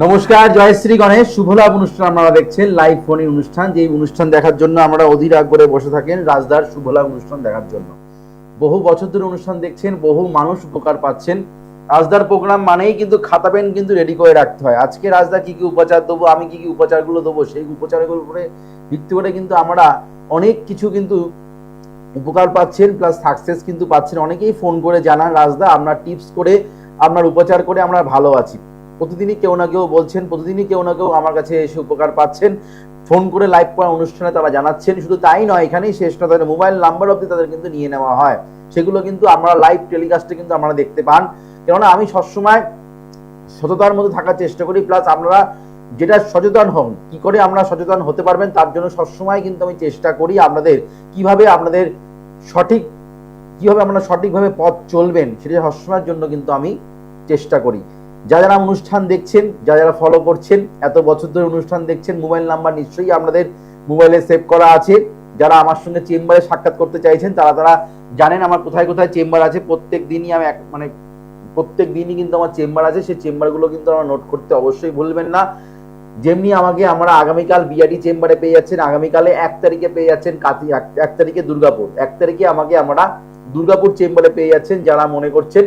নমস্কার, জয় শ্রী গণেশ। শুভলাভ অনুষ্ঠান আপনারা দেখছেন, লাইভ ফোন অনুষ্ঠান। যে অনুষ্ঠান দেখার জন্য আমরা অধীর আগ্রহে বসে থাকেন রাজদার শুভলাভ অনুষ্ঠান দেখার জন্য। বহু বছর ধরে অনুষ্ঠান দেখছেন, বহু মানুষ উপকার পাচ্ছেন। রাজদার প্রোগ্রাম মানেই কিন্তু খাতা পেন কিন্তু রেডি করে রাখতে হয়। আজকে রাজদা কি কি উপচার দেবো, আমি কি কি উপচারগুলো দেবো, সেই উপচারগুলোর উপরে ভিত্তি করে কিন্তু আমরা অনেক কিছু কিন্তু উপকার পাচ্ছেন, প্লাস সাকসেস কিন্তু পাচ্ছেন। অনেকেই ফোন করে জানান, রাজদা আপনার টিপস করে, আপনার উপচার করে আমরা ভালো আছি। প্রতিদিনই কেউ না কেউ বলছেন, প্রতিদিনই কেউ না কেউ আমার কাছে এসে উপকার পাচ্ছেন, ফোন করে লাইভ করা অনুষ্ঠানে তারা জানাচ্ছেন। শুধু তাই নয়, এখানেই শেষ না, তাদের মোবাইল নাম্বার অবধি তাদের কিন্তু নিয়ে নেওয়া হয়। সেগুলো কিন্তু আমরা লাইভ টেলিকাস্টে কিন্তু আমরা দেখতে পান। কেননা আমি সবসময় সততার মধ্যে থাকার চেষ্টা করি, প্লাস আপনারা যেটা সচেতন হন, কি করে আমরা সচেতন হতে পারবেন তার জন্য সবসময় কিন্তু আমি চেষ্টা করি আপনাদের কিভাবে আপনাদের আপনারা সঠিকভাবে পথ চলবেন সেটা সবসময়ের জন্য কিন্তু আমি চেষ্টা করি। যারা অনুষ্ঠান দেখছেন, যারা ফলো করছেন, এত বছর ধরে অনুষ্ঠান দেখছেন, মোবাইল নাম্বার নিশ্চয়ই আপনাদের মোবাইলে সেভ করা আছে। যারা আমার সঙ্গে চেম্বারে সাক্ষাৎ করতে চাইছেন তারা জানেন আমার কোথায় কোথায় চেম্বার আছে। প্রত্যেক দিনই কিন্তু আমার চেম্বার আছে। সেই চেম্বারগুলো কিন্তু আমার নোট করতে অবশ্যই ভুলবেন না। যেমনি আমরা আগামীকাল বিআরডি চেম্বারে পেয়ে যাচ্ছেন, আগামীকালে 1 তারিখে পেয়ে যাচ্ছেন 1 তারিখে দুর্গাপুর, 1 তারিখে আমরা দুর্গাপুর চেম্বারে পেয়ে যাচ্ছেন। যারা মনে করছেন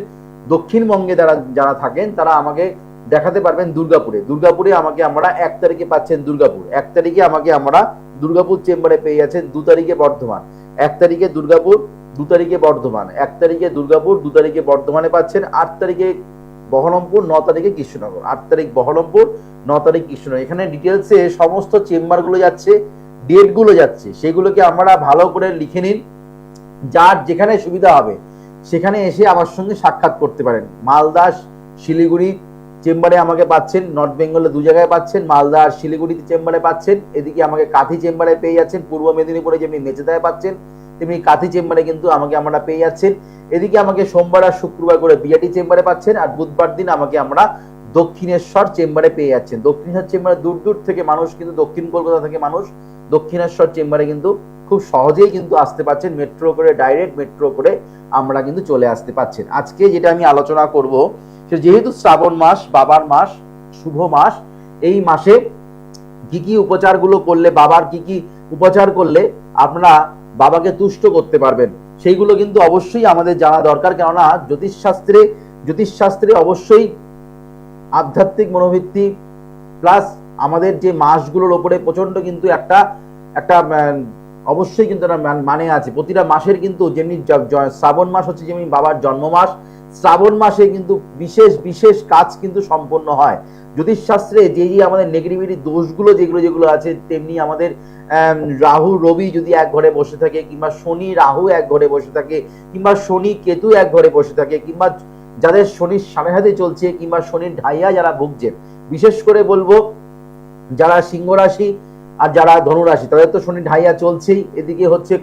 দক্ষিণবঙ্গে যারা থাকেন তারা আমাকে দেখাতে পারবেন দুর্গাপুরে আমরা 1 তারিখে পাচ্ছেন দুর্গাপুর, 1 তারিখে আমরা দুর্গাপুর চেম্বারে পেয়ে যাচ্ছেন। 2 তারিখে বর্ধমান, 1 তারিখে দুর্গাপুর, 2 তারিখে বর্ধমান, 1 তারিখে দুর্গাপুর, 2 তারিখে বর্ধমানে পাচ্ছেন। 8 তারিখে বহরমপুর, 9 তারিখে কৃষ্ণনগর। 8 তারিখ বহরমপুর, 9 তারিখ কৃষ্ণনগর। এখানে ডিটেলসে সমস্ত চেম্বারগুলো যাচ্ছে, ডেটগুলো যাচ্ছে, সেগুলোকে আমরা ভালো করে লিখে নিন। যার যেখানে সুবিধা হবে সেখানে এসে আমার সঙ্গে সাক্ষাৎ করতে পারেন। মালদা, শিলিগুড়ি চেম্বারে আমাকে পাচ্ছেন, নর্থ বেঙ্গলে 2 জায়গায় পাচ্ছেন, মালদা আর শিলিগুড়িতে চেম্বারে পাচ্ছেন। এদিকে আমাকে কাঁথি চেম্বারে পেয়ে যাচ্ছেন, পূর্ব মেদিনীপুরে যেমনি মেচেদায় পাচ্ছেন তেমনি কাঁথি চেম্বারে কিন্তু আমরা পেয়ে যাচ্ছেন। এদিকে আমাকে সোমবার আর শুক্রবার করে বিআরটি চেম্বারে পাচ্ছেন, আর বুধবার দিন আমরা দক্ষিণেশ্বর চেম্বারে পেয়ে যাচ্ছেন। দক্ষিণেশ্বর চেম্বারে দূর দূর থেকে মানুষ, কিন্তু দক্ষিণ কলকাতা থেকে মানুষ দক্ষিণেশ্বর চেম্বারে কিন্তু খুব সহজেই কিন্তু আসতে পারছেন। মেট্রো করে, ডাইরেক্ট মেট্রো করে আমরা কিন্তু চলে আসতে পারছেন। আজকে যেটা আমি আলোচনা করব, যেহেতু শ্রাবণ মাস, বাবার মাস, শুভ মাস, এই মাসে কি কি উপচারগুলো করলে, বাবার কি কি উপচার করলে আপনারা বাবাকে তুষ্ট করতে পারবেন, সেইগুলো কিন্তু অবশ্যই আমাদের জানা দরকার। কেননা জ্যোতিষশাস্ত্রে অবশ্যই আধ্যাত্মিক মনোবৃত্তি প্লাস আমাদের যে মাসগুলোর উপরে প্রচন্ড কিন্তু একটা অবশ্যই কিন্তু মানে আছে। প্রতিটা মাসের কিন্তু যেমনি শ্রাবণ মাস হচ্ছে যেমনি বাবার জন্ম মাস, শ্রাবণ মাসে কিন্তু বিশেষ বিশেষ কাজ কিন্তু সম্পন্ন হয়। জ্যোতিষশাস্ত্রে যে আমাদের নেগেটিভিটি দোষগুলো যেগুলো আছে, তেমনি আমাদের রাহু রবি যদি এক ঘরে বসে থাকে, কিংবা শনি রাহু এক ঘরে বসে থাকে, কিংবা শনি কেতু এক ঘরে বসে থাকে, কিংবা যাদের শনির সাড়ে হাতে চলছে, কিংবা শনির ঢাইয়া যারা ভুগছেন, বিশেষ করে বলবো যারা সিংহ রাশি আর যারা ধনু রাশি, তাদের তো শনি ঢাইয়া চলছেই। এদিকে হচ্ছে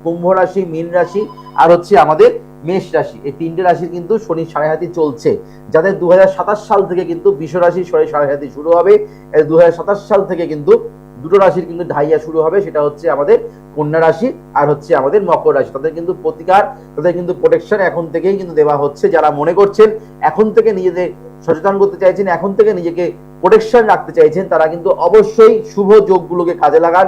কুম্ভ রাশি, মীন রাশি আর হচ্ছে আমাদের মেষ রাশি, এই 3টে রাশির কিন্তু শনি সাড়ে হাতি চলছে। যাদের 2027 সাল থেকে কিন্তু বৃষ রাশি সাড়ে হাতি শুরু হবে, 2027 সাল থেকে কিন্তু 2টো রাশির কিন্তু ঢাইয়া শুরু হবে। সেটা হচ্ছে আমাদের কন্যা রাশি আর হচ্ছে আমাদের মকর রাশি। তাদের কিন্তু প্রতিকার, তাদের কিন্তু প্রোটেকশন এখন থেকেই কিন্তু দেওয়া হচ্ছে। যারা মনে করছেন এখন থেকে নিজেদের সচেতন করতে চাইছেন, এখন থেকে নিজেকে প্রোটেকশন রাখতে চাইছেন, তারা কিন্তু অবশ্যই শুভ যোগগুলোকে কাজে লাগান,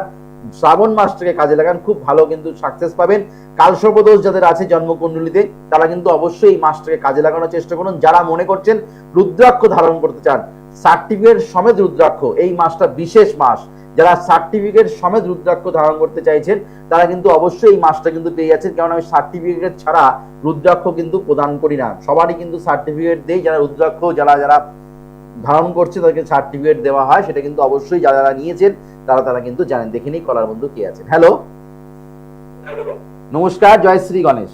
শ্রাবণ মাসটাকে কাজে লাগান, খুব ভালো কিন্তু সাকসেস পাবেন। কালসর্পদোষ যাদের আছে জন্মকুণ্ডলিতে, তারা কিন্তু অবশ্যই এই মাসটাকে কাজে লাগানোর চেষ্টা করুন। যারা মনে করছেন রুদ্রাক্ষ ধারণ করতে চান, সার্টিফিকেট সমেত রুদ্রাক্ষ, এই মাসটা বিশেষ মাস। যারা সার্টিফিকেট সমেত রুদ্রাক্ষ ধারণ করতে চাইছেন তারা কিন্তু অবশ্যই এই মাসটা কিন্তু পেয়ে যাচ্ছেন। কারণ আমি সার্টিফিকেট ছাড়া রুদ্রাক্ষ কিন্তু প্রদান করি না, সবারই কিন্তু সার্টিফিকেট দেই। যারা রুদ্রাক্ষ যারা ধারণ করছে তাদেরকে সার্টিফিকেট দেওয়া হয়, সেটা কিন্তু অবশ্যই যারা নিয়েছেন তারা কিন্তু জানেন। দেখিনি কলার বন্ধু কে আছেন। হ্যালো, নমস্কার, জয় শ্রী গণেশ।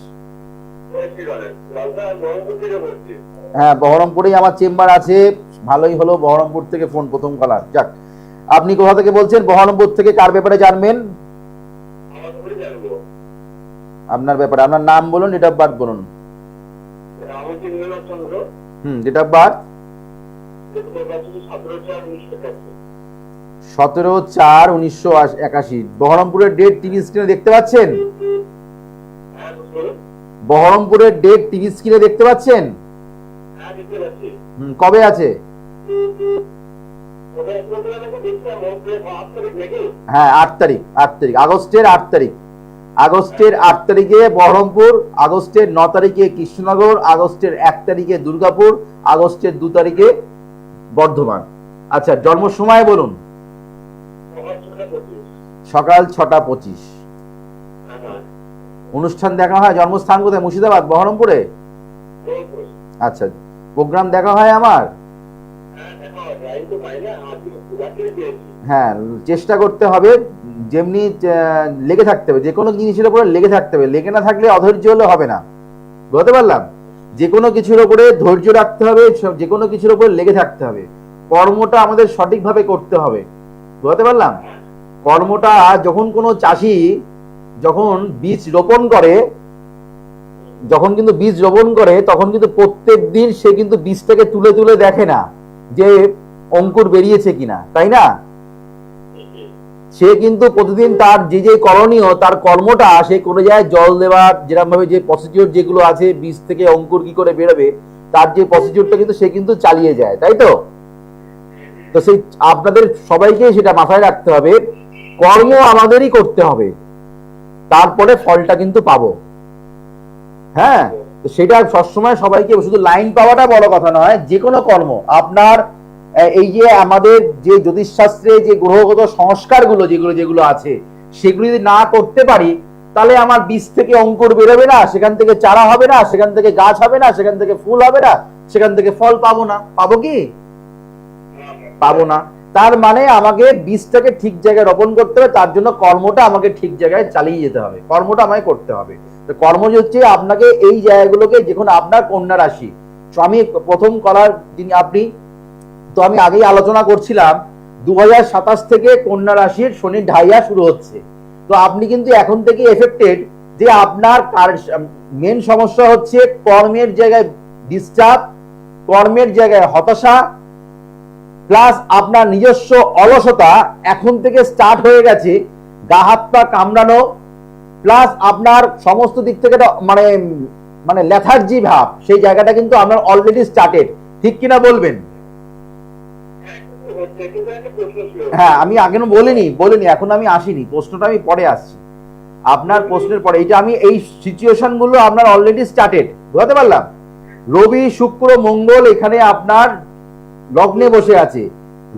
হ্যাঁ, বহরমপুরেই আমার চেম্বার আছে। ভালোই হলো, বহরমপুর থেকে ফোন, প্রথম কলার। যাক, আপনি কোথা থেকে বলছেন? বহরমপুর থেকে কার ব্যাপারে জানবেন? আপনার ব্যাপারে। আপনার নাম বলুন, ডেট অফ বার্থ বলুন। Date of birth 17/4/1981। বহরমপুরের ডেট টিভি স্ক্রিনে দেখতে পাচ্ছেন? বহরমপুরের ডেট টিভি স্ক্রিনে দেখতে পাচ্ছেন? কবে আছে? হ্যাঁ 8 তারিখ, আগস্টের 8 তারিখ। আগস্টের 8 তারিখে বহরমপুর, আগস্টের 9 তারিখে কৃষ্ণনগর, আগস্টের 1 তারিখে দুর্গাপুর, আগস্টের 2 তারিখে বর্ধমান। আচ্ছা, জন্ম সময় বলুন। সকাল 6টা 25। অনুষ্ঠান দেখা হয়, জন্মস্থান কোথায়? মুর্শিদাবাদ, বহরমপুরে? আচ্ছা, প্রোগ্রাম দেখা হয় আমার? হ্যাঁ, চেষ্টা করতে হবে, যেমনি লেগে থাকতে হবে, যে কোনো জিনিসের উপরে লেগে থাকতে হবে, লেগে না থাকলে অধৈর্য হলে হবে না। বুঝতে পারলাম? যে কোনো কিছুর উপরে ধৈর্য রাখতে হবে, যে কোনো কিছুর উপরে লেগে থাকতে হবে, কর্মটা আমাদের সঠিকভাবে করতে হবে। বুঝতে পারলাম? কর্মটা, যখন কোনো চাষি যখন বীজ রোপণ করে, তখন কিন্তু প্রত্যেক দিন সে কিন্তু বীজটাকে তুলে তুলে দেখে না যে অঙ্কুর বেরিয়েছে কিনা, তাই না? সে কিন্তু প্রতিদিন তার যে করণীয়, তার কর্মটা, সে কোনো জায়গায় জল দেওয়ার, যেরকম ভাবে যে প্রসিডিওর যেগুলো আছে, বীজ থেকে অঙ্কুর কি করে বেরোবে, তার যে প্রসিডিওরটা কিন্তু সে কিন্তু চালিয়ে যায়, তাই তো? তো সেই আপনাদের সবাইকে সেটা মাথায় রাখতে হবে, কর্ম আমাদেরই করতে হবে, তারপরে ফলটা কিন্তু পাবো। হ্যাঁ, তো সেটা সবসময় সবাইকে, শুধু লাইন পাওয়াটা বড় কথা নয়, যে কোনো কর্ম আপনার, এই যে আমাদের যে জ্যোতিষশাস্ত্রে যে গ্রহগত সংস্কারগুলো যেগুলো আছে, সেগুলো যদি না করতে পারি, তাহলে আমার বীজ থেকে অঙ্কুর বেরোবে না, সেখান থেকে চারা হবে না, সেখান থেকে গাছ হবে না, সেখান থেকে ফুল হবে না, সেখান থেকে ফল পাবো না। পাবো কি? পাবো না। তার মানে আমাকে বীজটাকে ঠিক জায়গায় রোপণ করতে হবে, তার জন্য কর্মটা আমাকে ঠিক জায়গায় চালিয়ে যেতে হবে, কর্মটা আমাকে করতে হবে। কর্ম হচ্ছে আপনাকে এই জায়গাগুলোকে, যখন আপনার কন্যা রাশি, আমি প্রথম করার যিনি আপনি, তো আমি আগেই আলোচনা করছিলাম 2027 থেকে কন্যা রাশির শনির ঢাইয়া শুরু হচ্ছে। তো আপনি কিন্তু এখন থেকে এফেক্টেড, যে আপনার মেন সমস্যা হচ্ছে কর্মের জায়গায় ডিস্টার্ব, কর্মের জায়গায় হতাশা, প্লাস আপনার নিজস্ব অলসতা এখন থেকে স্টার্ট হয়ে গেছে, গা হাত পা কামড়ানো, প্লাস আপনার সমস্ত দিক থেকে মানে মানে লেথার্জি ভাব, সেই জায়গাটা কিন্তু আপনার অলরেডি স্টার্টেড। ঠিক কিনা বলবেন? হ্যাঁ, আমি আগে বলিনি, এখন আমি আসিনি, প্রশ্নটা আমি পরে আসছি, আপনার প্রশ্নের পরে। এটা আমি এই সিচুয়েশন গুলো আপনার অলরেডি স্টার্টেড, বুঝতে পারলাম। রবি শুক্র মঙ্গল এখানে আপনার লগ্নে বসে আছে।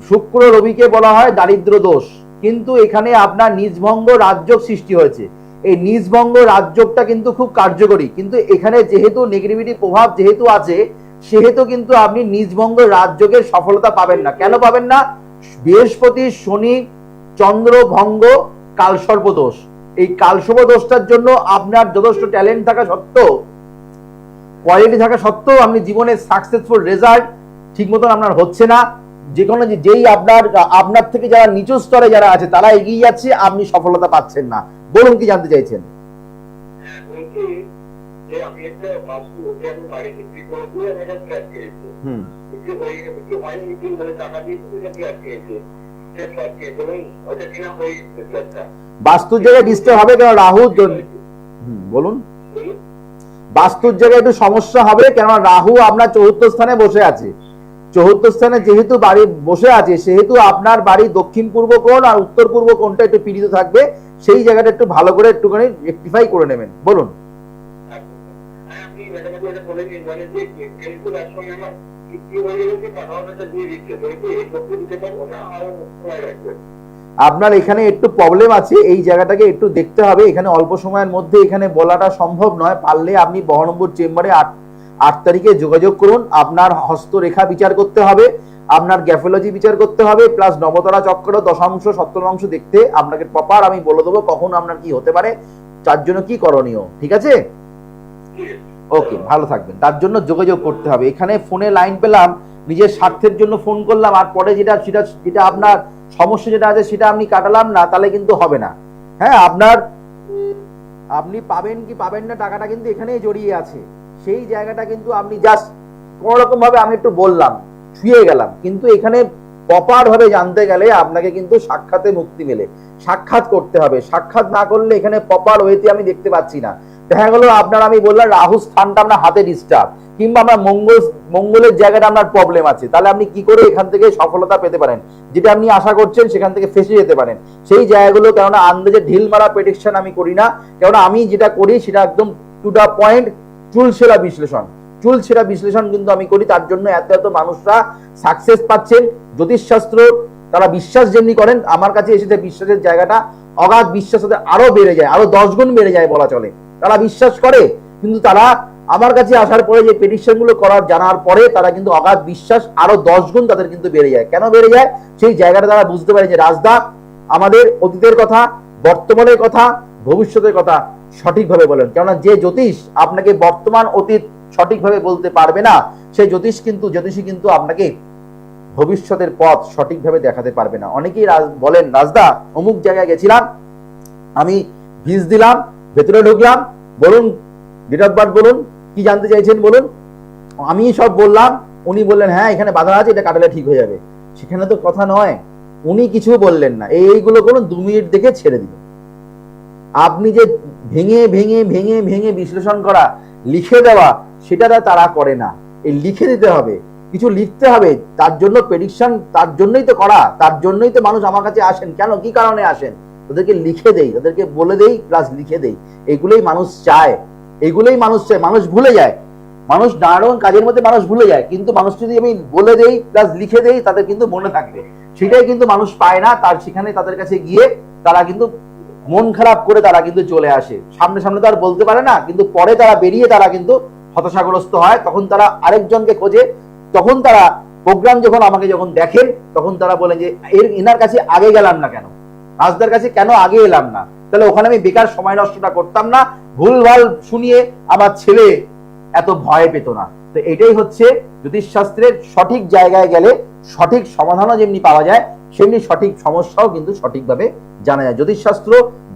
শুক্র রবিকে বলা হয় দারিদ্র দোষ, কিন্তু এখানে আপনার নিজভঙ্গ রাজযোগ সৃষ্টি হয়েছে। এই নিজভঙ্গ রাজযোগটা কিন্তু খুব কার্যকরী, কিন্তু এখানে যেহেতু নেগেটিভিটি প্রভাব যেহেতু আছে, সেহেতু কিন্তু আপনি নিজভঙ্গ রাজযোগের সফলতা পাবেন না। কেন পাবেন না? বৃহস্পতি শনি চন্দ্র ভঙ্গ কালসর্প দোষ। এই কালসর্প দোষটার জন্য আপনার যথেষ্ট ট্যালেন্ট থাকা সত্ত্বেও, কোয়ালিটি থাকা সত্ত্বেও, আপনি জীবনে সাকসেসফুল রেজাল্ট ঠিক মতন আপনার হচ্ছে না। যে কোনো যেই আপনার থেকে যারা নিচু স্তরে যারা আছে, তারা এগিয়ে যাচ্ছে, আপনি সফলতা পাচ্ছেন না। বলুন, কি জানতে চাইছেন? বাস্তুর জায়গায় ডিস্টার্ব হবে, কেন? রাহু, বলুন। বাস্তুর জায়গায় একটু সমস্যা হবে, কেননা রাহু আপনার চতুর্থ স্থানে বসে আছে। চতুর্থ স্থানে যেহেতু বাড়ি বসে আছে, সেহেতু আপনার বাড়ি দক্ষিণ পূর্ব কোণ আর উত্তর পূর্ব কোণটা একটু পীড়িত থাকবে। সেই জায়গাটা একটু ভালো করে একটুখানি রেকটিফাই করে নেবেন। বলুন। আপনার এখানে একটু প্রবলেম আছে, এই জায়গাটাকে একটু দেখতে হবে। এখানে অল্প সময়ের মধ্যে এখানে বলাটা সম্ভব নয়, পারলে আপনি বহরমপুর চেম্বারে 8 তারিখে যোগাযোগ করুন। আপনার হস্তরেখা বিচার করতে হবে, আপনার গ্যাফোলজি বিচার করতে হবে, প্লাস নবতারা চক্র দশাংশ সপ্তমাংশ দেখতে আপনাকে প্রপার আমি বলে দেবো কখন আপনার কি হতে পারে, তার জন্য কি করণীয়। ঠিক আছে? ওকে, ভালো থাকবেন। তার জন্য যোগাযোগ করতে হবে। এখানে ফোনে লাইন পেলাম, নিজের স্বার্থের জন্য ফোন করলাম, আর পরে যেটা আপনার সমস্যা যেটা আছে সেটা আপনি কাটালাম না, তাহলে কিন্তু হবে না। হ্যাঁ, আপনি পাবেন কি পাবেন না, টাকাটা কিন্তু এখানেই জড়িয়ে আছে। সেই জায়গাটা কিন্তু আপনি জাস্ট কোন রকম ভাবে, আমি একটু বললাম, ছুঁয়ে গেলাম, কিন্তু এখানে প্রপার ভাবে জানতে গেলে আপনাকে কিন্তু সাক্ষাতে মুক্তি মেলে, সাক্ষাৎ করতে হবে। সাক্ষাৎ না করলে এখানে প্রপার ওয়েতে আমি দেখতে পাচ্ছি না। দেখা গেল আপনার, আমি বললাম রাহু স্থানটা আপনার হাতে ডিস্টার্ব, কিংবা আপনার মঙ্গলের জায়গাটা আপনার প্রবলেম আছে, তাহলে আপনি কি করে এখান থেকে সফলতা পেতে পারেন? যেটা আপনি আশা করছেন সেখান থেকে ফেসে যেতে পারেন। সেই জায়গাগুলো, কেননা আন্দাজে ঢিল মারা প্রেডিকশন আমি করি না, কেননা আমি যেটা করি সেটা একদম টু দা পয়েন্ট, চুলছেরা বিশ্লেষণ। চুলছেরা বিশ্লেষণ কিন্তু আমি করি, তার জন্য এত এত মানুষরা সাকসেস পাচ্ছেন। জ্যোতিষশাস্ত্র তারা বিশ্বাস যেমনি করেন, আমার কাছে এসে বিশ্বাসের জায়গাটা অগাধ বিশ্বাস হতে আরো বেড়ে যায়, আরো 10 গুণ বেড়ে যায় বলা চলে। তারা বিশ্বাস করে, কিন্তু তারা আমার কাছে আসার পরে যে প্রেডিকশন গুলো করার জানার পরে তারা কিন্তু অগাধ বিশ্বাস আরো 10 গুণ তাদের কিন্তু বেড়ে যায়। কেন বেড়ে যায়? সেই জায়গাটা তারা বুঝতে পারে যে রাজদা আমাদের অতীতের কথা, বর্তমানের কথা, ভবিষ্যতের কথা সঠিকভাবে বলেন। কেননা যে জ্যোতিষ আপনাকে বর্তমান অতীত সঠিকভাবে বলতে পারবে না, সেই জ্যোতিষী কিন্তু আপনাকে ভবিষ্যতের পথ সঠিকভাবে দেখাতে পারবে না। অনেকেই বলেন, রাজদা অমুক জায়গায় গেছিলাম, আমি ভিজ দিলাম, ভেতরে ঢুকলাম, বলুন ডেট অফ বার্থ বলুন, কি জানতে চাইছেন বলুন। আমি সব বললাম, উনি বললেন হ্যাঁ এখানে বাধা আছে, এটা কাটালে ঠিক হয়ে যাবে। সেখানে তো কথা নয়, উনি কিছু বললেন না, এইগুলো করুন 2 মিনিট দেখে ছেড়ে দিল। আপনি যে ভেঙে ভেঙে ভেঙে ভেঙে বিশ্লেষণ করা, লিখে দেওয়া, সেটা তারা করে না। এই লিখে দিতে হবে, কিছু লিখতে হবে, তার জন্য প্রেডিকশন, তার জন্যই তো করা, তার জন্যই তো মানুষ আমার কাছে আসেন। কেন, কি কারণে আসেন? তাদেরকে লিখে দেই, তাদেরকে বলে দেই, প্লাস লিখে দেই। এগুলোই মানুষ চায়, এগুলোই মানুষ চায়। মানুষ ভুলে যায়, মানুষ নানারকম কাজের মধ্যে মানুষ ভুলে যায়, কিন্তু মানুষ যদি আমি বলে দেই প্লাস লিখে দেই, তাদের কিন্তু মনে থাকবে। সেটাই কিন্তু মানুষ পায় না। তার সেখানে তাদের কাছে গিয়ে তারা কিন্তু মন খারাপ করে তারা কিন্তু চলে আসে। সামনে সামনে তো আর বলতে পারে না, কিন্তু পরে তারা বেরিয়ে তারা কিন্তু হতাশাগ্রস্ত হয়। তখন তারা আরেকজনকে খোঁজে, তখন তারা প্রোগ্রাম যখন আমাকে যখন দেখেন, তখন তারা বলেন যে এনার কাছে আগে গেলাম না কেন, রাজদার কাছে কেন আগে এলাম না? তাহলে ওখানে আমি বেকার সময় নষ্টটা করতাম না, ভুলভাল শুনিয়ে আমার ছেলে এত ভয় পেত না। তো এটাই হচ্ছে জ্যোতিষশাস্ত্রের সঠিক জায়গায় গেলে সঠিক সমাধানও যেমনি পাওয়া যায়, সেমনি সঠিক সমস্যাও কিন্তু সঠিকভাবে জানা যায়। জ্যোতিষশাস্ত্র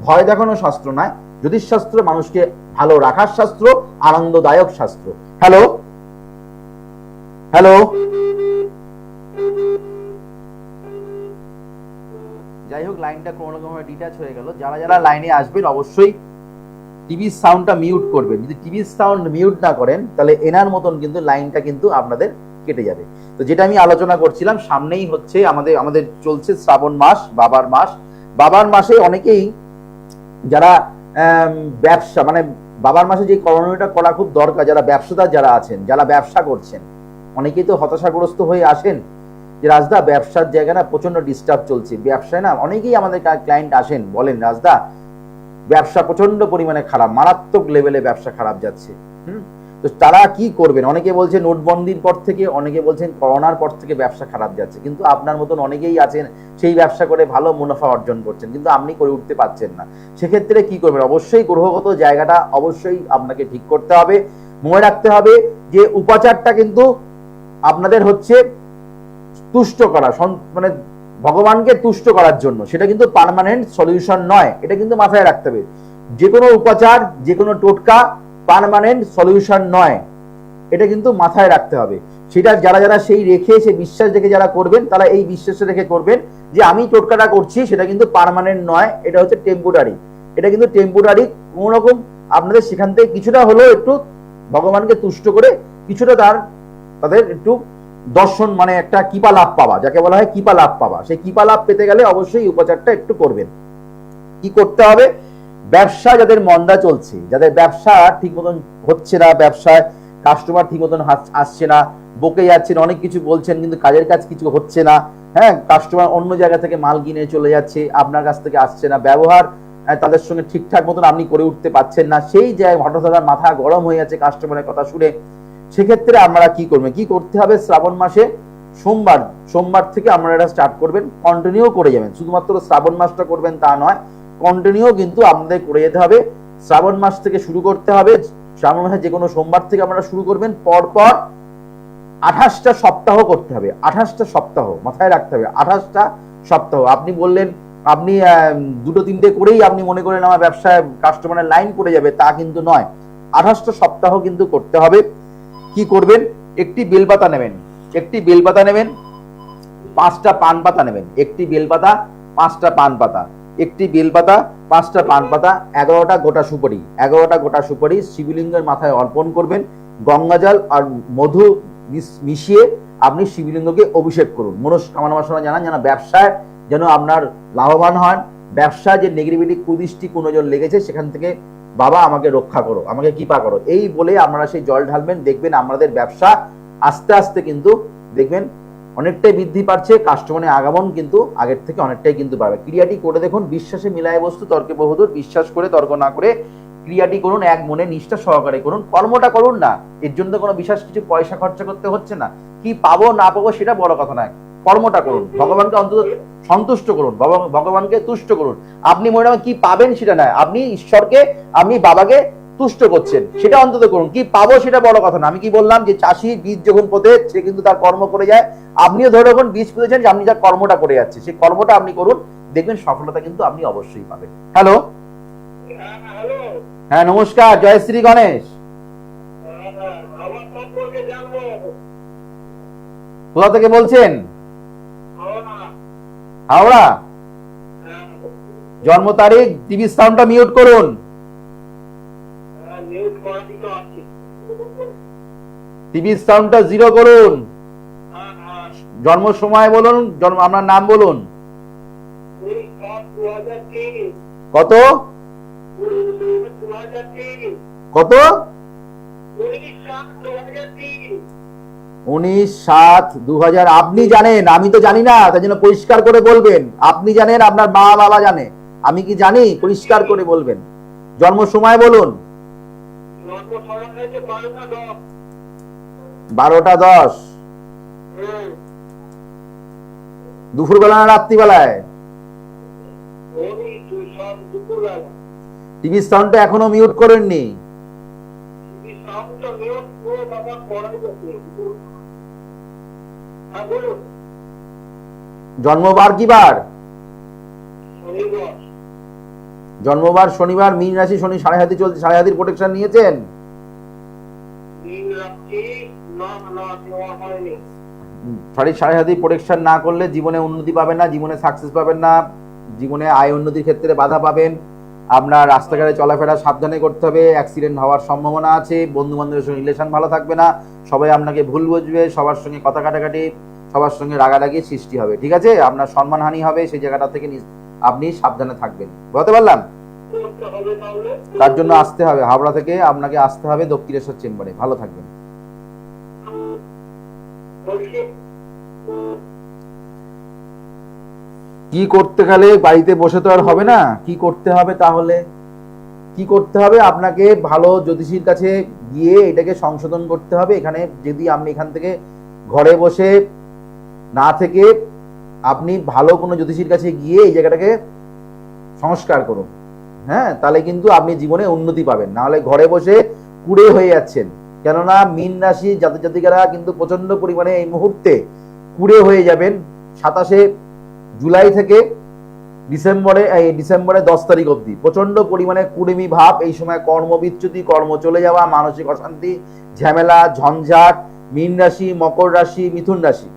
ভয় দেখানো শাস্ত্র নয়, জ্যোতিষশাস্ত্র মানুষকে ভালো রাখার শাস্ত্র, আনন্দদায়ক শাস্ত্র। হ্যালো হ্যালো, যাই হোক লাইনটা কোনো রকম ভাবে ডিটাচ হয়ে গেল। যারা যারা লাইনে আসবেন অবশ্যই টিভির সাউন্ডটা মিউট করবেন। যদি টিভির সাউন্ড মিউট না করেন, তাহলে এনার মতন কিন্তু লাইনটা কিন্তু আপনাদের কেটে যাবে। তো যেটা আমি আলোচনা করছিলাম, সামনেই হচ্ছে আমাদের চলছে শ্রাবণ মাস, বাবার মাস। বাবার মাসে অনেকেই যারা ব্যবসা, মানে বাবার মাসে যে করণীয়টা করা খুব দরকার, যারা ব্যবসাদার যারা আছেন, যারা ব্যবসা করছেন, অনেকেই তো হতাশাগ্রস্ত হয়ে আসেন যে রাজদা ব্যবসার জায়গা না প্রচন্ড ডিস্টার্ব চলছে, ব্যবসায় না। অনেকেই আমাদের ক্লায়েন্ট আসেন, বলেন রাজদা ব্যবসা প্রচন্ড পরিমাণে খারাপ, মারাত্মক লেভেলে ব্যবসা খারাপ যাচ্ছে। তো তারা কি করবেন? অনেকে বলছে নোটবন্দির পর থেকে, অনেকে বলছেন করোনার পর থেকে ব্যবসা খারাপ যাচ্ছে, কিন্তু আপনার মতন অনেকেই আছেন সেই ব্যবসা করে ভালো মুনাফা অর্জন করছেন, কিন্তু আপনি করে উঠতে পারছেন না। সেক্ষেত্রে কি করবেন? অবশ্যই গ্রহগত জায়গাটা অবশ্যই আপনাকে ঠিক করতে হবে। মনে রাখতে হবে যে উপাচারটা কিন্তু আপনাদের হচ্ছে তুষ্ট করা, মানে ভগবানকে তুষ্ট করার জন্য, সেটা কিন্তু পার্মানেন্ট সলিউশন নয়। এটা কিন্তু মাথায় রাখতে হবে। যে কোনো উপাচার, যে কোনো টোটকা পার্মানেন্ট সলিউশন নয়, এটা কিন্তু মাথায় রাখতে হবে। সেটা যারা যারা সেই রেখে, সেই বিশ্বাস রেখে যারা করবেন, তারা এই বিশ্বাস রেখে করবেন যে আমি টোটকাটা করছি সেটা কিন্তু পার্মানেন্ট নয়, এটা হচ্ছে টেম্পোরারি। এটা কিন্তু টেম্পোরারি। কোন রকম আপনাদের সেখান থেকে কিছুটা হলেও একটু ভগবানকে তুষ্ট করে কিছুটা তাদের একটু দর্শন, মানে একটা কৃপা লাভ পাওয়া, যাকে বলা হয় কৃপা লাভ পাওয়া, সেই কৃপা লাভ পেতে গেলে অবশ্যই উপাচারটা একটু করবেন। কি করতে হবে? ব্যবসা যাদের মন্দা চলছে, যাদের ব্যবসা ঠিক মতন হচ্ছে না, ব্যবসায় কাস্টমার ঠিক মতন আসছে না, বকে যাচ্ছেন, অনেক কিছু বলছেন কিন্তু কাজের কাজ কিছু হচ্ছে না, হ্যাঁ, কাস্টমার অন্য জায়গা থেকে মাল কিনে চলে যাচ্ছে, আপনার কাছ থেকে আসছে না, ব্যবহার তাদের সঙ্গে ঠিকঠাক মতন আপনি করে উঠতে পারছেন না, সেই জায়গায় হঠাৎ মাথা গরম হয়ে যাচ্ছে কাস্টমারের কথা শুনে। সেক্ষেত্রে আমরা কি করবেন? কি করতে হবে? শ্রাবণ মাসে সোমবার থেকে আপনারা এটা স্টার্ট করবেন, কন্টিনিউ করে যাবেন। শুধুমাত্র শ্রাবণ মাসটা করবেন তা নয়, কন্টিনিউ কিন্তু আপনাদের করে যেতে হবে। শ্রাবণ মাস থেকে শুরু করতে হবে। শ্রাবণ মাসে যে কোনো সোমবার থেকে আপনারা শুরু করবেন, পরপর 28টা সপ্তাহ করতে হবে। 28টা সপ্তাহ মাথায় রাখতে হবে, 28টা সপ্তাহ। আপনি বললেন আপনি 2-3টে করেই আপনি মনে করেন আমার ব্যবসায় কাস্টমারের লাইন পড়ে যাবে, তা কিন্তু নয়। 28টা সপ্তাহ কিন্তু করতে হবে। কি করবেন? একটি বেলপাতা নেবেন, 5টা পান পাতা নেবেন, একটি বেলপাতা, 5টা পান পাতা, একটি বেলপাতা, 5টা পান পাতা, 11টা গোটা সুপারি, 11টা গোটা সুপারি শিবলিঙ্গের মাথায় অর্পণ করবেন। গঙ্গাজল আর মধু মিশিয়ে আপনি শিবলিঙ্গকে অভিষেক করুন। মনস্কামনা বাসনা জানান যেন ব্যবসায় যেন আপনার লাভবান হন, ব্যবসায় যে নেগেটিভিটি কুদৃষ্টি কুনজর লেগেছে সেখান থেকে বাবা আমাকে রক্ষা করো, আমাকে কৃপা করো, এই বলে আপনারা সেই জল ঢালবেন। দেখবেন আপনাদের ব্যবসা আস্তে আস্তে কিন্তু দেখবেন অনেকটাই বৃদ্ধি পাচ্ছে, কাস্টমারের আগমন কিন্তু আগের থেকে অনেকটাই কিন্তু বাড়বে। ক্রিয়াটি করে দেখুন, বিশ্বাসে মিলায় বস্তু তর্কে বহুদূর, বিশ্বাস করে তর্ক না করে ক্রিয়াটি করুন, এক মনে নিষ্ঠা সহকারে করুন, কর্মটা করুন না। এর জন্য কোনো বিশেষ কিছু পয়সা খরচা করতে হচ্ছে না, কি পাবো না পাবো সেটা বড় কথা নয়, কর্মটা করুন, ভগবানকে অন্তত সন্তুষ্ট করুন, ভগবানকে তুষ্ট করুন। আপনি মনে হয় কি পাবেন সেটা নয়, আপনি ঈশ্বরকে আপনি বাবাকে তুষ্ট করছেন সেটা অন্তত করুন, কি পাবো সেটা বড় কথা না। আমি কি বললাম যে চাষি বীজ যখন পোতে সে কিন্তু তার কর্ম করে যায়, আপনিও ধরে রাখুন বীজ পুঁতেছেন যে আপনি যার কর্মটা করে যাচ্ছে সেই কর্মটা আপনি করুন, দেখবেন সফলতা কিন্তু আপনি অবশ্যই পাবেন। হ্যালো, হ্যাঁ নমস্কার, জয় শ্রী গণেশ। কোথা থেকে বলছেন? হাওড়া। জন্ম তারিখ, টিভি সাউন্ডটা মিউট করুন। টিভি সাউন্ডটা 0 করুন। জন্ম সময় বলুন, জন্ম আপনার নাম বলুন। কত কত? 19/7/2000। আপনি জানেন, আমি তো জানি না, তাই জন্য পরিষ্কার করে বলবেন। আপনি জানেন, আপনার মা বাবা জানে, আমি কি জানি? পরিষ্কার করে বলবেন। জন্ম সময় বলুন। 12:10। দুপুরবেলা না রাত্রিবেলায়? টিভি সাউন্ডটা এখনো মিউট করেননি? জন্মবার কি বার? জন্মবার শনিবার, মীন রাশি, শনি সাড়ে হাতি চলছে, সাড়ে হাতির প্রোটেকশন নিয়েছেন? সাড়ে হাতি প্রোটেকশন না করলে জীবনে উন্নতি পাবেন না, জীবনে সাকসেস পাবেন না, জীবনে আয় উন্নতির ক্ষেত্রে বাধা পাবেন। আপনার রাস্তাঘাটে চলাফেরা সাবধানে করতে হবে, অ্যাক্সিডেন্ট হওয়ার সম্ভাবনা আছে, বন্ধু বান্ধবের সঙ্গে রিলেশন ভালো থাকবে না, সবাই আপনাকে ভুল বুঝবে, সবার সঙ্গে কথা কাটাকাটি, সবার সঙ্গে রাগারাগি সৃষ্টি হবে, ঠিক আছে? আপনার সম্মানহানি হবে, সেই জায়গাটা থেকে আপনি সাবধানে থাকবেন। বলতে পারলাম? তার জন্য আসতে হবে হাওড়া থেকে, আপনাকে আসতে হবে দক্ষিণেশ্বর চেম্বারে। ভালো থাকবেন। কি করতে গেলে বাড়িতে বসে তো আর হবে না, কি করতে হবে তাহলে? কি করতে হবে? আপনাকে ভালো জ্যোতিষীর কাছে গিয়ে এটাকে সংশোধন করতে হবে। এখানে যদি আপনি এখান থেকে ঘরে বসে না থেকে আপনি ভালো কোনো জ্যোতিষীর কাছে গিয়ে এই জায়গাটাকে সংস্কার করুন, হ্যাঁ, তাহলে কিন্তু আপনি জীবনে উন্নতি পাবেন। না হলে ঘরে বসে কুড়ে হয়ে যাচ্ছেন, কেননা মীন রাশি জাতক জাতিকারা কিন্তু প্রচন্ড পরিমাণে এই মুহূর্তে কুড়ে হয়ে যাবেন। 27শে জুলাই থেকে ডিসেম্বরে 10 তারিখ অবধি প্রচন্ড পরিমাণে কুড়েমি ভাব। এই সময় কর্মবিচ্যুতি, কর্ম চলে যাওয়া, মানসিক অশান্তি, ঝামেলা, ঝঞ্ঝাট। মীন রাশি, মকর রাশি, মিথুন রাশি,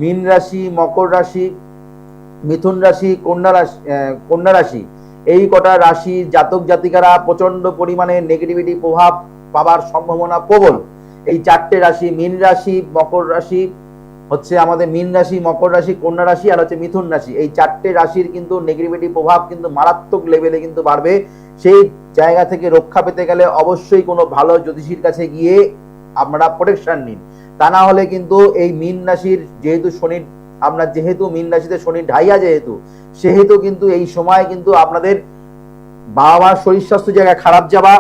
মীন রাশি, মকর রাশি, মিথুন রাশি, কন্যা রাশি, এই কটা রাশি জাতক জাতিকারা প্রচন্ড পরিমাণে নেগেটিভিটি প্রভাব পাবার সম্ভাবনা প্রবল। এই 4টে রাশি, মীন রাশি, মকর রাশি হচ্ছে আমাদের মীন রাশি, মকর রাশি, কন্যা রাশি আর হচ্ছে মিথুন রাশি, এই 4টে রাশির কিন্তু নেগেটিভিটি প্রভাব কিন্তু মারাত্মক লেভেলে কিন্তু বাড়বে। সেই জায়গা থেকে রক্ষা পেতে গেলে অবশ্যই কোনো ভালো জ্যোতিষীর কাছে গিয়ে আপনারা প্রোটেকশন নিন। তা না হলে কিন্তু এই মীন রাশির যেহেতু শনি, আপনার যেহেতু মীন রাশিতে শনি ঢাইয়া যেহেতু, সেহেতু কিন্তু এই সময় কিন্তু আপনাদের বাবা মার শরীর স্বাস্থ্য জায়গায় খারাপ যাওয়া,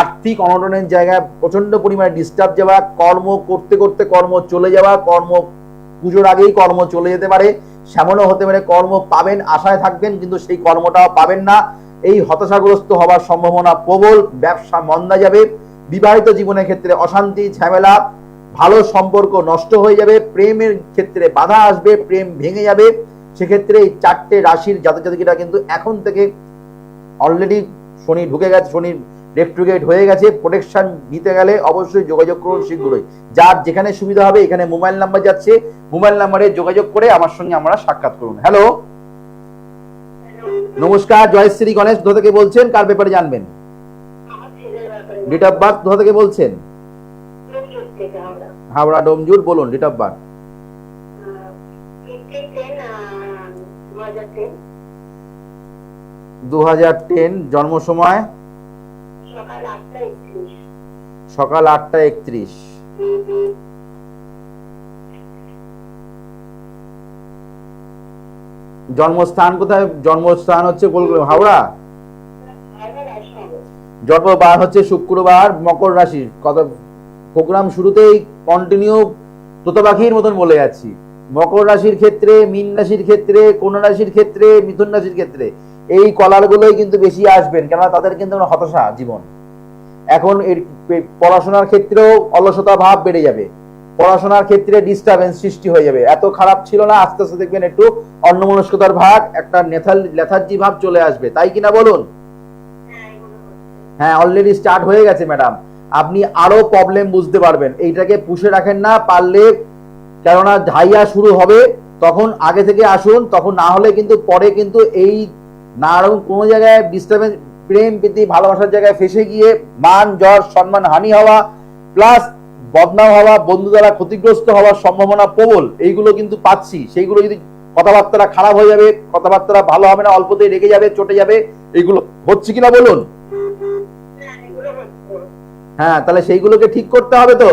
আর্থিক অনটনের জায়গায় প্রচন্ড পরিমাণে ডিস্টার্ব যাওয়া, কর্ম করতে করতে কর্ম চলে যাওয়া, কর্ম পুজোর আগেই কর্ম চলে যেতে পারে, সেমনও হতে পারে কর্ম পাবেন, আশায় থাকবেন কিন্তু সেই কর্মটাও পাবেন না। এই হতাশাগ্রস্ত হওয়ার সম্ভাবনা প্রবল, ব্যবসা মন্দা যাবে, বিবাহিত জীবনের ক্ষেত্রে অশান্তি, ঝামেলা, ভালো সম্পর্ক নষ্ট হয়ে যাবে, প্রেমের ক্ষেত্রে বাধা আসবে, প্রেম ভেঙে যাবে। সেক্ষেত্রে এই 4টে রাশির জাতক জাতিকারা কিন্তু এখন থেকে অলরেডি শনি ঢুকে গেছে, শনির রেক্ট্রোগেট হয়ে গেছে, প্রোটেকশন দিতে গেলে অবশ্যই যোগাযোগ করুন শীঘ্রই। যার যেখানে সুবিধা হবে, এখানে মোবাইল নাম্বার যাচ্ছে, মোবাইল নাম্বারে যোগাযোগ করে আমার সঙ্গে আমরা সাক্ষাৎ করুন। হ্যালো, নমস্কার, জয়শ্রী গণেশ, কোথা থেকে বলছেন, কার ব্যাপারে জানবেন? ডেট অফ বার্থ কোথা থেকে বলছেন? হাওড়া ডোমজুর, বলুন ডেট অফ বার্থ। 2010, জন্ম সময় সকাল 8টা 31। জন্মস্থান কোথায়? জন্মস্থান হচ্ছে হাওড়া। জন্মবার হচ্ছে শুক্রবার, মকর রাশির কথা। প্রোগ্রাম শুরুতেই কন্টিনিউ তোতা পাখির মতন বলে যাচ্ছি। মকর রাশির ক্ষেত্রে, মীন রাশির ক্ষেত্রে, কন্যা রাশির ক্ষেত্রে, মিথুন রাশির ক্ষেত্রে এই কলারগুলোই কিন্তু বেশি আসবেন, কেননা তাদের কিন্তু হতাশা জীবন। এখন এর পড়াশোনার ক্ষেত্রেও অলসতা ভাব বেড়ে যাবে, পড়াশোনার ক্ষেত্রে ডিস্টারবেন্স সৃষ্টি হয়ে যাবে। এত খারাপ ছিল না, আস্তে আস্তে দেখবেন একটু অন্যমনস্কতার ভাব, একটা লেথার্জি ভাব চলে আসবে, তাই কিনা বলুন? হ্যাঁ, অলরেডি স্টার্ট হয়ে গেছে ম্যাডাম। আপনি আরো প্রবলেম বুঝতে পারবেন, এইটাকে পুষে রাখেন না পারলে, কেননা ঢাইয়া শুরু হবে তখন আগে থেকে আসুন, তখন না হলে কিন্তু পরে কিন্তু এই নানারকম কোনো জায়গায় ডিস্টারবেন্স, প্রেম প্রীতি ভালোবাসার জায়গায় ফেসে গিয়ে মান জ্বর সম্মান হানি হওয়া, প্লাস বদনাম হওয়া, বন্ধু দ্বারা ক্ষতিগ্রস্ত হওয়ার সম্ভাবনা প্রবল, এইগুলো কিন্তু পাচ্ছি। সেইগুলো যদি কথাবার্তা খারাপ হয়ে যাবে, কথাবার্তা ভালো হবে না, অল্পতেই রেগে যাবে, চটে যাবে, এইগুলো হচ্ছে কিনা বলুন? হ্যাঁ, তাহলে সেইগুলোকে ঠিক করতে হবে তো।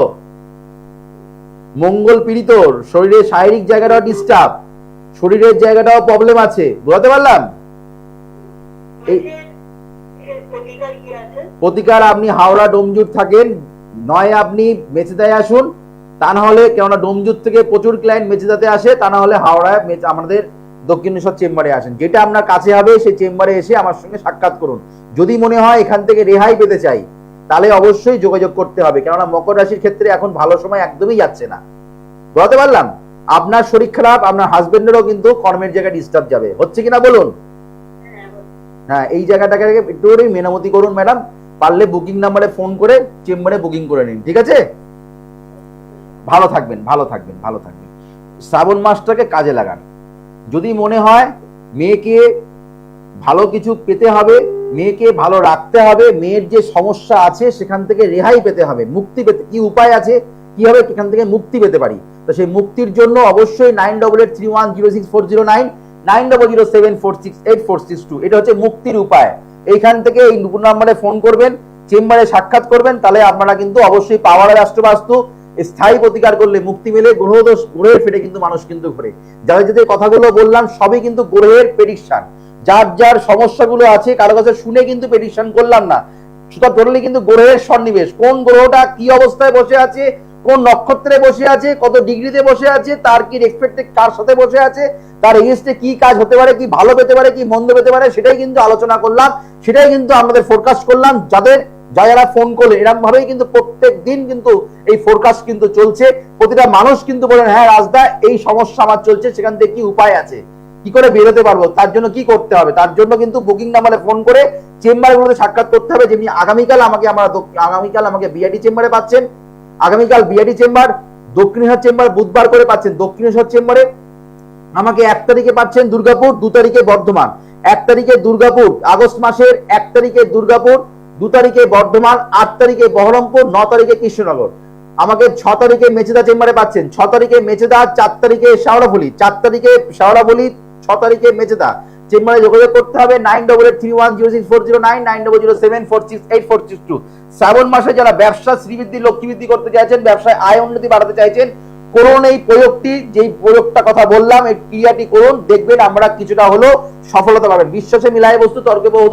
মঙ্গল পীড়িত, শরীরের শারীরিক জায়গাটাও ডিস্টার্ব, শরীরের জায়গাটাও প্রবলেম আছে, বুঝতে পারলাম? এই প্রতিকার, আপনি হাওড়া ডোমজুর থাকেন, নয় আপনি মেচেদায় আসুন, তা না হলে, কেননা ডোমজুর থেকে প্রচুর ক্লায়েন্ট মেচেদাতে আসে, তা না হলে হাওড়ায় আমাদের দক্ষিণেশ্বর চেম্বারে আসেন, যেটা আপনার কাছে হবে সেই চেম্বারে এসে আমার সঙ্গে সাক্ষাৎ করুন। যদি মনে হয় এখান থেকে রেহাই পেতে চাই, তাহলে অবশ্যই যোগাযোগ করতে হবে, কেননা মকর রাশির ক্ষেত্রে এখন ভালো সময় একদমই যাচ্ছে না, বুঝতে পারলাম? আপনার শরীর খারাপ, আপনার হাজবেন্ডেরও কিন্তু কর্মের জায়গায় ডিস্টার্ব যাবে, হচ্ছে কিনা বলুন? হ্যাঁ, এই জায়গাটাকে একটু মেরামতি করুন ম্যাডাম, পারলে বুকিং নাম্বারে ফোন করে চেম্বারে বুকিং করে নিন, ঠিক আছে? ভালো থাকবেন, ভালো থাকবেন, ভালো থাকবেন। শ্রাবণ মাসটাকে কাজে লাগান। যদি মনে হয় মেয়েকে ভালো কিছু পেতে হবে, মেয়েকে ভালো রাখতে হবে, মেয়ের যে সমস্যা আছে সেখান থেকে রেহাই পেতে হবে, মুক্তি পেতে কি উপায় আছে, কিভাবে এখান থেকে মুক্তি পেতে পারি, তো সেই মুক্তির জন্য অবশ্যই 9883106409, 9007468462, এটা হচ্ছে মুক্তির উপায়। এইখান থেকে এই নাম্বারে ফোন করবেন, চেম্বারে সাক্ষাৎ করবেন, তাহলে আপনারা কিন্তু অবশ্যই পাওয়ারের রাষ্ট্রবাস্তু স্থায়ী প্রতিকার করলে মুক্তি মেলে। গ্রহদোষ, গ্রহের ফেটে কিন্তু মানুষ কিন্তু ঘুরে, যাদের যাদের কথাগুলো বললাম সবই কিন্তু গ্রহের প্রেডিকশন, যার যার সমস্যাগুলো আছে কারো কাছে শুনে কিন্তু প্রেডিকশন করলাম না, সেটা ধরলে কিন্তু গ্রহের সন্নিবেশ, কোন গ্রহটা কি অবস্থায় বসে আছে, কোন নক্ষত্রে বসে আছে, কত ডিগ্রিতে বসে আছে, তার কি রেসপেক্টে কার সাথে বসে আছে, তার এগেইনস্টে কি কাজ হতে পারে, কি ভালো পেতে পারে, কি মন্দ পেতে পারে, সেটাই কিন্তু আলোচনা করলাম, সেটাই কিন্তু আমাদের ফোরকাস্ট করলাম। যারা ফোন করলে এরকম ভাবেই কিন্তু প্রত্যেক দিন কিন্তু এই ফোরকাস্ট কিন্তু চলছে। প্রতিটা মানুষ কিন্তু বলেন, হ্যাঁ রাজদা এই সমস্যা আমার চলছে, সেখান থেকে কি উপায় আছে, কি করে বেরোতে পারবো, তার জন্য কি করতে হবে, তার জন্য কিন্তু বুকিং নাম্বারে ফোন করে চেম্বারগুলোতে সাক্ষাৎ করতে হবে। যেমনি আগামীকাল আমাকে বিআইডি চেম্বারে পাচ্ছেন, আগামীকাল বিআইডি চেম্বার, দক্ষিণেশ্বর চেম্বার বুধবার করে পাচ্ছেন দক্ষিণেশ্বর চেম্বারে, আমাকে 1 তারিখে পাচ্ছেন দুর্গাপুর, 2 তারিখে বর্ধমান। 1 তারিখে দুর্গাপুর, আগস্ট মাসের 1 তারিখে দুর্গাপুর, 2 তারিখে বর্ধমান, 8 তারিখে বহরমপুর, 9 তারিখে কৃষ্ণনগর। আমাকে 6 তারিখে মেচেদা চেম্বারে পাচ্ছেন, 6 তারিখে মেচেদা, 4 তারিখে শেওড়াফুলি, 4 তারিখে শেওড়াফুলি, 6 তারিখে মেচেদা। চেম্বারে যোগাযোগ করতে হবে 9883106409, 9007468462। শ্রাবণ মাসে যারা ব্যবসা শ্রীবৃদ্ধি লক্ষ্মী বৃদ্ধি করতে চাইছেন, ব্যবসায় আয় উন্নতি বাড়াতে চাইছেন, করুন এই প্রয়োগটি, যেই প্রয়োগটা কথা বললাম, এই ক্রিয়াটি করুন, দেখবেন আমরা কিছুটা হলো সফলতা পাবেন। বিশ্বাসে মিলায় বস্তু, তর্কে বহু,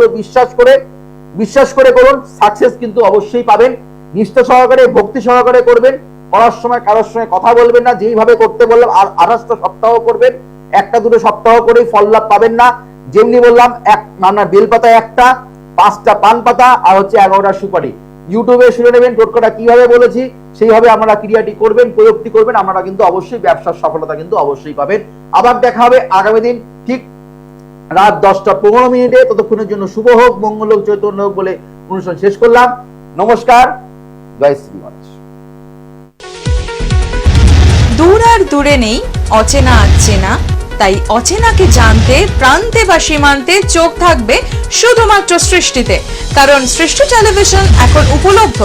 বিশ্বাস করে করুন, সাকসেস কিন্তু অবশ্যই পাবেন। নিষ্ঠা সহকারে, ভক্তি সহকারে করবেন, করার সময় কারোর সঙ্গে কথা বলবেন না, যেইভাবে করতে বললাম, আর 28টা সপ্তাহ করবেন, 1-2 সপ্তাহ করেই ফল লাভ পাবেন না। যেমনি বললাম, আপনার বেলপাতা 1টা, 5টা পান পাতা, আর হচ্ছে 11টা সুপারি। ইউটিউবে শুনে নেবেন টোটকাটা কিভাবে বলেছি, সেইভাবে আপনারা ক্রিয়াটি করবেন, প্রয়োগটি করবেন, আপনারা কিন্তু অবশ্যই ব্যবসার সফলতা কিন্তু অবশ্যই পাবেন। আবার দেখা হবে আগামী দিন ঠিক রাত 10টা 15 মিনিটে। ততক্ষণের জন্য শুভ হোক, মঙ্গল হোক, চৈতন্য হোক বলে অনুষ্ঠান শেষ করলাম। নমস্কার, জয় শ্রীগণেশ। দূর আর দূরে নেই অচেনা আচেনা, তাই অচেনাকে জানতে প্রান্তে বা সীমান্তে চোখ থাকবে শুধুমাত্র সৃষ্টিতে, কারণ সৃষ্টি টেলিভিশন এখন উপলব্ধ